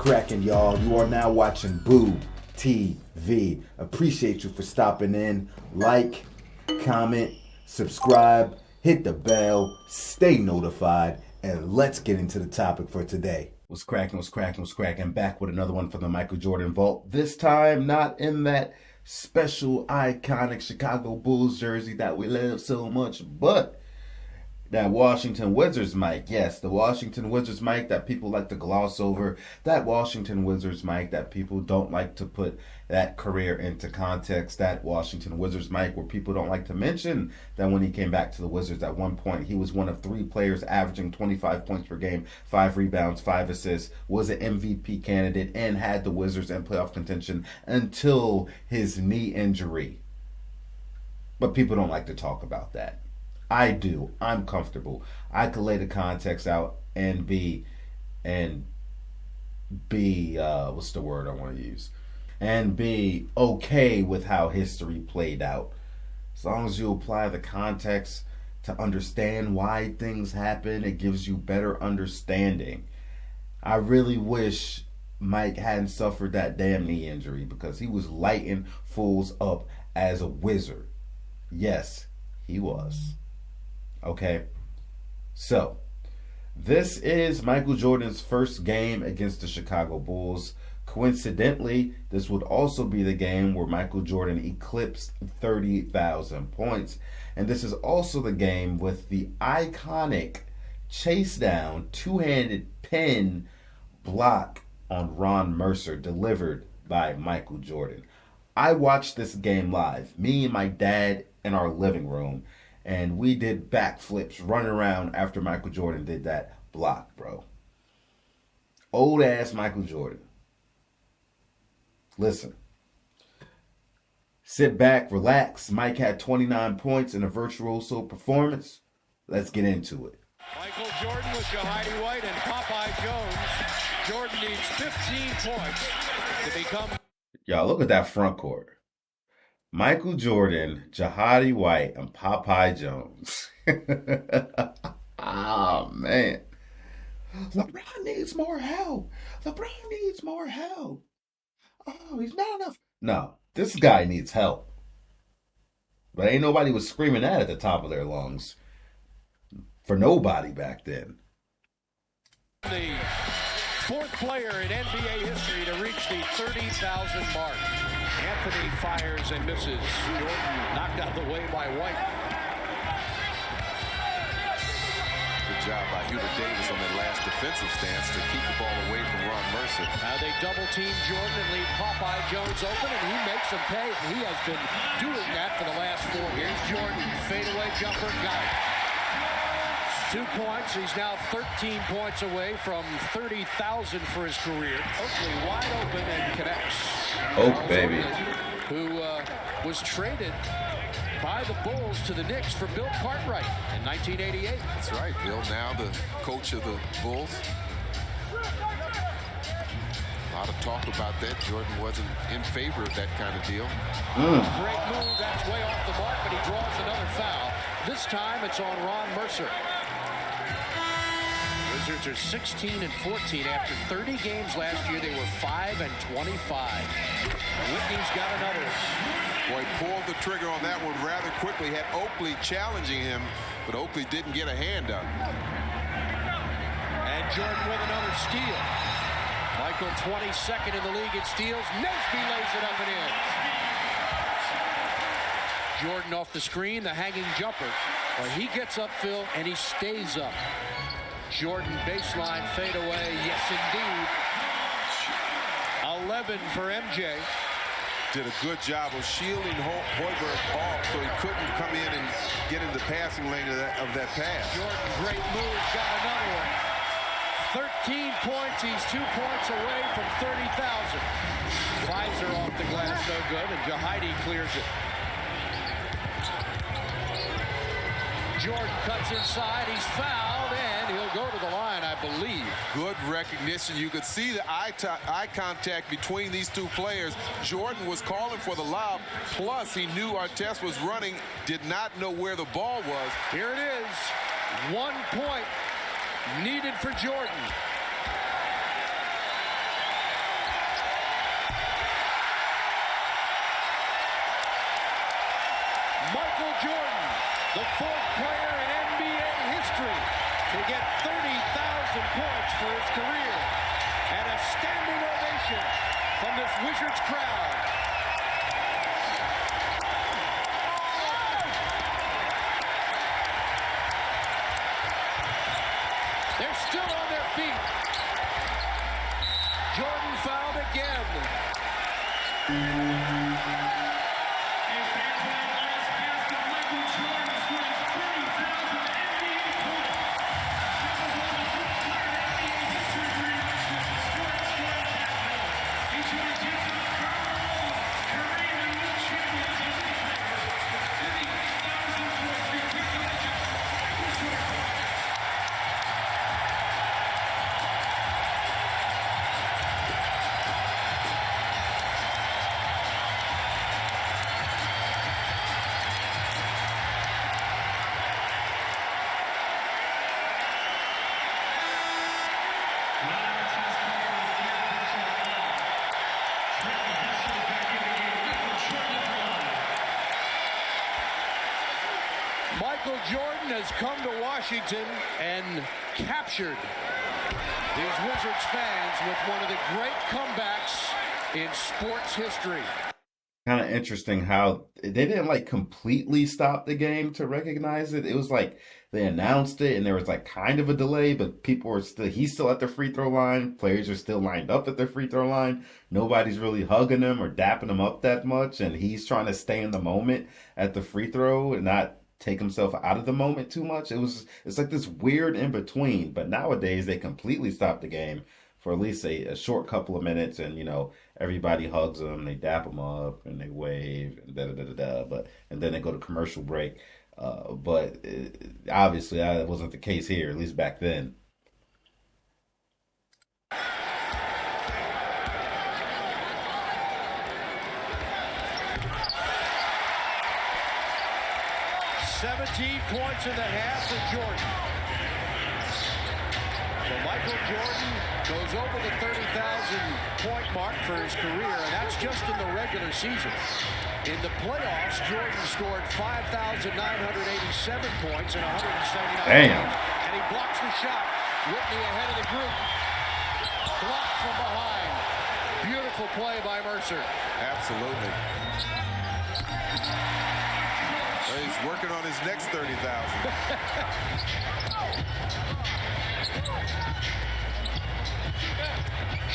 cracking, y'all? You are now watching Boo TV. Appreciate you for stopping in. Like, comment, subscribe, hit the bell, stay notified, and let's get into the topic for today. What's cracking, what's cracking, what's cracking? Back with another one from the Michael Jordan Vault. This time, not in that special, iconic Chicago Bulls jersey that we love so much, but that Washington Wizards mic. Yes, the Washington Wizards mic that people like to gloss over. That Washington Wizards mic that people don't like to put that career into context. That Washington Wizards mic where people don't like to mention that when he came back to the Wizards at one point, he was one of 3 players averaging 25 points per game, 5 rebounds, 5 assists, was an MVP candidate, and had the Wizards in playoff contention until his knee injury. But people don't like to talk about that. I do. I'm comfortable. I could lay the context out and be what's the word I want to use? And be okay with how history played out. As long as you apply the context to understand why things happen, it gives you better understanding. I really wish Mike hadn't suffered that damn knee injury because he was lighting fools up as a Wizard. Yes, he was. Okay, so this is Michael Jordan's first game against the Chicago Bulls. Coincidentally, this would also be the game where Michael Jordan eclipsed 30,000 points. And this is also the game with the iconic chase down, two-handed pin block on Ron Mercer delivered by Michael Jordan. I watched this game live, me and my dad in our living room. And we did backflips running around after Michael Jordan did that block, bro. Old ass Michael Jordan. Listen. Sit back, relax. Mike had 29 points in a virtuoso performance. Let's get into it. Michael Jordan with Jahidi White and Popeye Jones. Jordan needs 15 points to become... Y'all, look at that front court. Michael Jordan, Jahidi White, and Popeye Jones. Oh, man. LeBron needs more help. LeBron needs more help. Oh, he's not enough. No, this guy needs help. But ain't nobody was screaming that at the top of their lungs. For nobody back then. The 4th player in NBA history to reach the 30,000 mark. Anthony fires and misses. Jordan knocked out the way by White. Good job by Hubert Davis on that last defensive stance to keep the ball away from Ron Mercer. Now they double team Jordan and leave Popeye Jones open, and he makes them pay. He has been doing that for the last 4 years. Jordan, fadeaway jumper, got it. 2 points. He's now 13 points away from 30,000 for his career. Oakley wide open and connects. Oak, baby. Who was traded by the Bulls to the Knicks for Bill Cartwright in 1988. That's right. Bill, now the coach of the Bulls. A lot of talk about that. Jordan wasn't in favor of that kind of deal. Great move. That's way off the mark, but he draws another foul. This time it's on Ron Mercer. Wizards are 16 and 14 after 30 games last year. They were 5 and 25. Whitney's got another. Boy, pulled the trigger on that one rather quickly. Had Oakley challenging him, but Oakley didn't get a hand up. And Jordan with another steal. Michael 22nd in the league in steals. Nesby lays it up and in. Jordan off the screen, the hanging jumper. Well, he gets up, Phil, and he stays up. Jordan baseline fadeaway, yes indeed. 11 for MJ. Did a good job of shielding Hoiberg off so he couldn't come in and get in the passing lane of that pass. Jordan, great move, got another one. 13 points, he's 2 points away from 30,000. Pfizer off the glass, no good, and Jahidi clears it. Jordan cuts inside, he's fouled, and he'll go to the line, I believe. Good recognition. You could see the eye contact between these two players. Jordan was calling for the lob, plus he knew Artest was running, did not know where the ball was. Here it is, 1 point needed for Jordan. Michael Jordan, the fourth player in NBA history to get 30,000 points for his career. And a standing ovation from this Wizards crowd. They're still on their feet. Jordan fouled again. Michael Jordan has come to Washington and captured these Wizards fans with one of the great comebacks in sports history. Kind of interesting how they didn't like completely stop the game to recognize it. It was like they announced it and there was like kind of a delay, but people were he's still at the free throw line. Players are still lined up at the free throw line. Nobody's really hugging him or dapping him up that much. And he's trying to stay in the moment at the free throw and not take himself out of the moment too much. It's like this weird in between, but nowadays they completely stop the game for at least a short couple of minutes, and everybody hugs them, they dap them up, and they wave, and and then they go to commercial break. But obviously that wasn't the case here, at least back then. Points in the half for Jordan. So Michael Jordan goes over the 30,000-point mark for his career, and that's just in the regular season. In the playoffs, Jordan scored 5,987 points and 179. Damn. And he blocks the shot. Whitney ahead of the group. Blocked from behind. Beautiful play by Mercer. Absolutely. He's working on his next 30,000.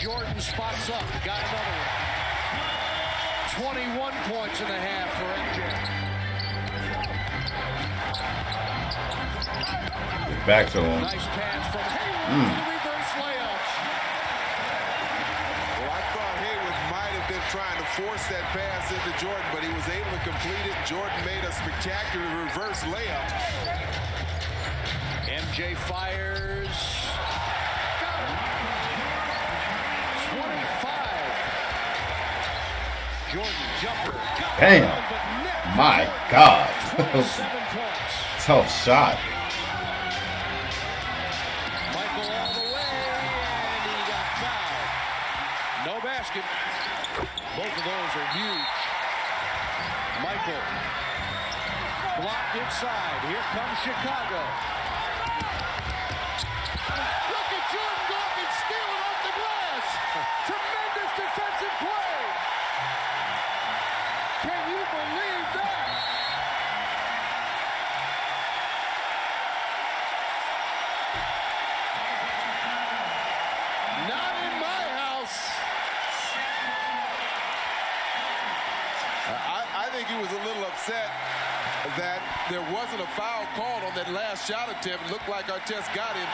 Jordan spots up. Got another one. 21 points in the half for MJ. Back to him. Nice pass from Hayward. Reverse layup. Well, I thought Hayward might have been trying to force that pass into Jordan, but he was able to complete it. Jordan made a spectacular reverse layup. MJ fires. Got it. 25. Jordan jumper. Damn. My God. 27 points. Tough shot. Michael all the way, and he got fouled. No basket. Both of those are huge. Michael blocked inside. Here comes Chicago. Look at Jordan go up and steal it off the glass. Tremendous defensive play. Can you believe that? Not in my house. I think he was a little upset that there wasn't a foul called on that last shot attempt. It looked like Artest got him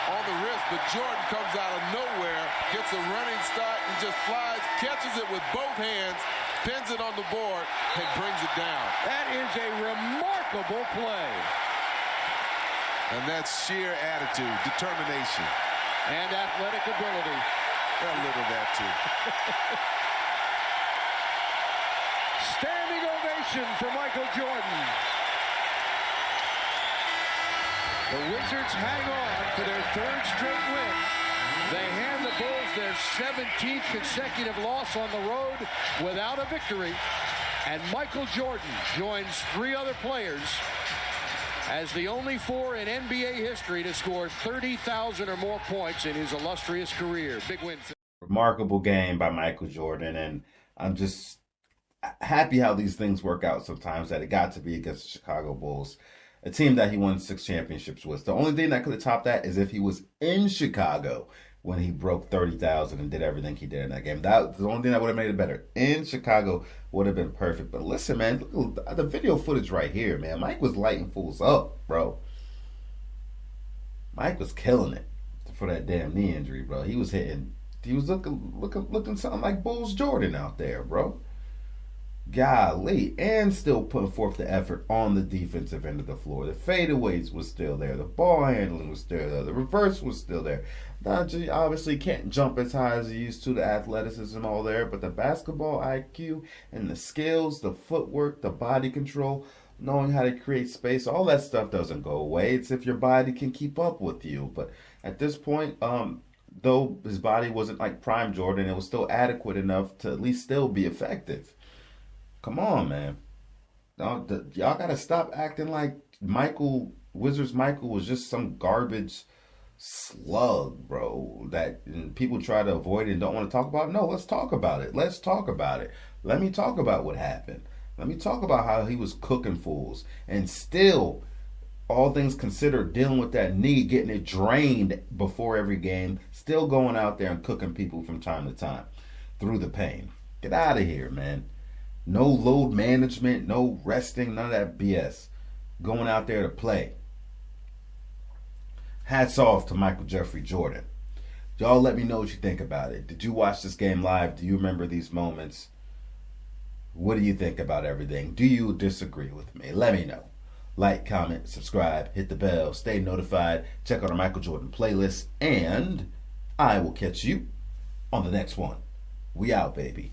on the wrist, but Jordan comes out of nowhere, gets a running start, and just flies, catches it with both hands, pins it on the board, and brings it down. That is a remarkable play. And that's sheer attitude, determination. And athletic ability. A little of that, too. Standing ovation for Michael Jordan. The Wizards hang on for their third straight win. They hand the Bulls their 17th consecutive loss on the road without a victory. And Michael Jordan joins 3 other players as the only 4 in NBA history to score 30,000 or more points in his illustrious career. Big win. Remarkable game by Michael Jordan, and I'm just happy how these things work out sometimes, that it got to be against the Chicago Bulls, a team that he won 6 championships with. The only thing that could have topped that is if he was in Chicago when he broke 30,000 and did everything he did in that game. That the only thing that would have made it better. In Chicago would have been perfect. But listen, man, look at the video footage right here, man. Mike was lighting fools up, bro. Mike was killing it for that damn knee injury, bro. He was looking something like Bulls Jordan out there, bro. Golly, and still putting forth the effort on the defensive end of the floor. The fadeaways was still there. The ball handling was still there. The reverse was still there. Not just, obviously can't jump as high as he used to. The athleticism all there, but the basketball IQ and the skills, the footwork, the body control, knowing how to create space, all that stuff doesn't go away. It's if your body can keep up with you. But at this point, though his body wasn't like prime Jordan, it was still adequate enough to at least still be effective. Come on, man. Y'all gotta stop acting like Wizards Michael was just some garbage slug, bro, that people try to avoid and don't want to talk about. No, let's talk about it. Let's talk about it. Let me talk about what happened. Let me talk about how he was cooking fools and still, all things considered, dealing with that knee, getting it drained before every game, still going out there and cooking people from time to time through the pain. Get out of here, man. No load management, no resting, none of that BS. Going out there to play. Hats off to Michael Jeffrey Jordan. Y'all let me know what you think about it. Did you watch this game live? Do you remember these moments? What do you think about everything? Do you disagree with me? Let me know. Like, comment, subscribe, hit the bell, stay notified, check out our Michael Jordan playlist, and I will catch you on the next one. We out, baby.